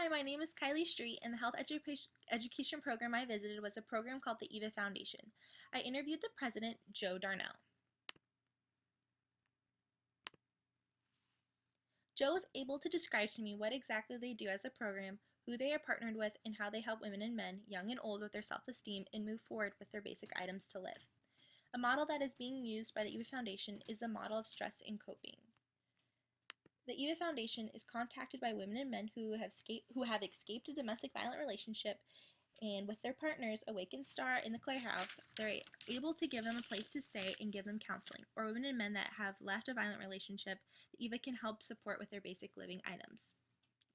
Hi, my name is Kylie Street, and the health education program I visited was a program called the Eva Foundation. I interviewed the president, Joe Darnell. Joe was able to describe to me what exactly they do as a program, who they are partnered with, and how they help women and men, young and old, with their self-esteem and move forward with their basic items to live. A model that is being used by the Eva Foundation is a model of stress and coping. The Eva Foundation is contacted by women and men who have escaped a domestic violent relationship, and with their partners, Awakened Star in the Clare House, they're able to give them a place to stay and give them counseling. Or women and men that have left a violent relationship, the Eva can help support with their basic living items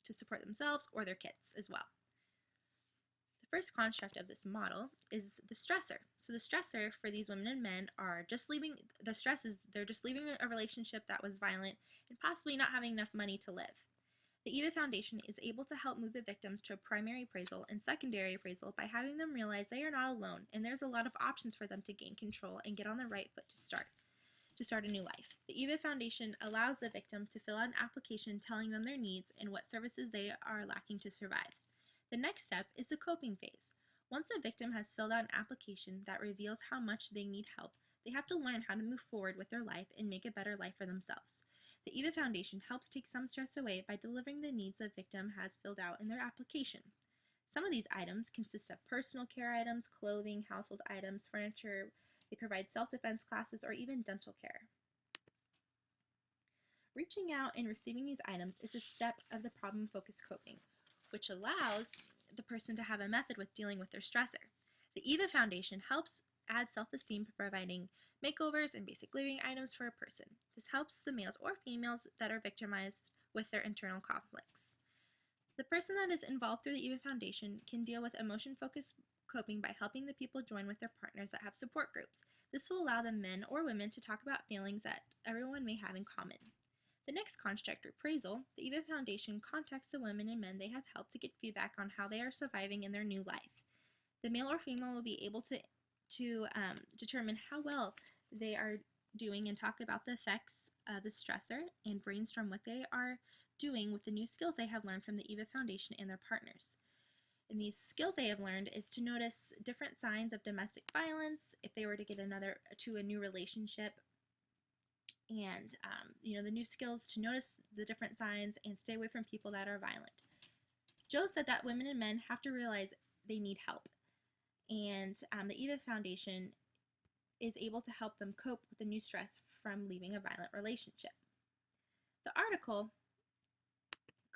to support themselves or their kids as well. The first construct of this model is the stressor. So the stressor for these women and men are just leaving, the stress is they're just leaving a relationship that was violent and possibly not having enough money to live. The Eva Foundation is able to help move the victims to a primary appraisal and secondary appraisal by having them realize they are not alone, and there's a lot of options for them to gain control and get on the right foot to start a new life. The Eva Foundation allows the victim to fill out an application telling them their needs and what services they are lacking to survive. The next step is the coping phase. Once a victim has filled out an application that reveals how much they need help, they have to learn how to move forward with their life and make a better life for themselves. The Eva Foundation helps take some stress away by delivering the needs a victim has filled out in their application. Some of these items consist of personal care items, clothing, household items, furniture. They provide self-defense classes or even dental care. Reaching out and receiving these items is a step of the problem-focused coping, which allows the person to have a method with dealing with their stressor. The Eva Foundation helps add self-esteem by providing makeovers and basic living items for a person. This helps the males or females that are victimized with their internal conflicts. The person that is involved through the Eva Foundation can deal with emotion-focused coping by helping the people join with their partners that have support groups. This will allow the men or women to talk about feelings that everyone may have in common. The next construct, appraisal, the Eva Foundation contacts the women and men they have helped to get feedback on how they are surviving in their new life. The male or female will be able to determine how well they are doing and talk about the effects of the stressor and brainstorm what they are doing with the new skills they have learned from the Eva Foundation and their partners. And these skills they have learned is to notice different signs of domestic violence if they were to get a new relationship, and the new skills to notice the different signs and stay away from people that are violent. Joe said that women and men have to realize they need help, and the Eva Foundation is able to help them cope with the new stress from leaving a violent relationship. The article,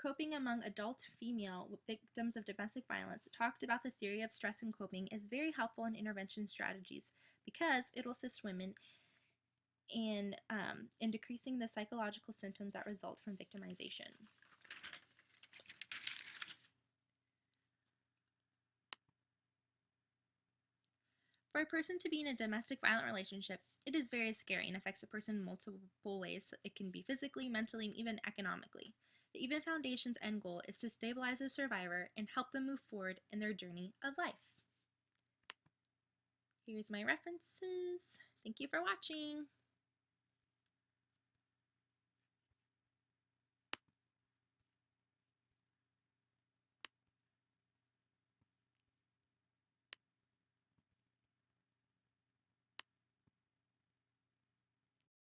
Coping Among Adult Female Victims of Domestic Violence, talked about the theory of stress and coping is very helpful in intervention strategies because it will assist women in decreasing the psychological symptoms that result from victimization. For a person to be in a domestic violent relationship, it is very scary and affects a person in multiple ways. It can be physically, mentally, and even economically. The Eva Foundation's end goal is to stabilize a survivor and help them move forward in their journey of life. Here's my references. Thank you for watching.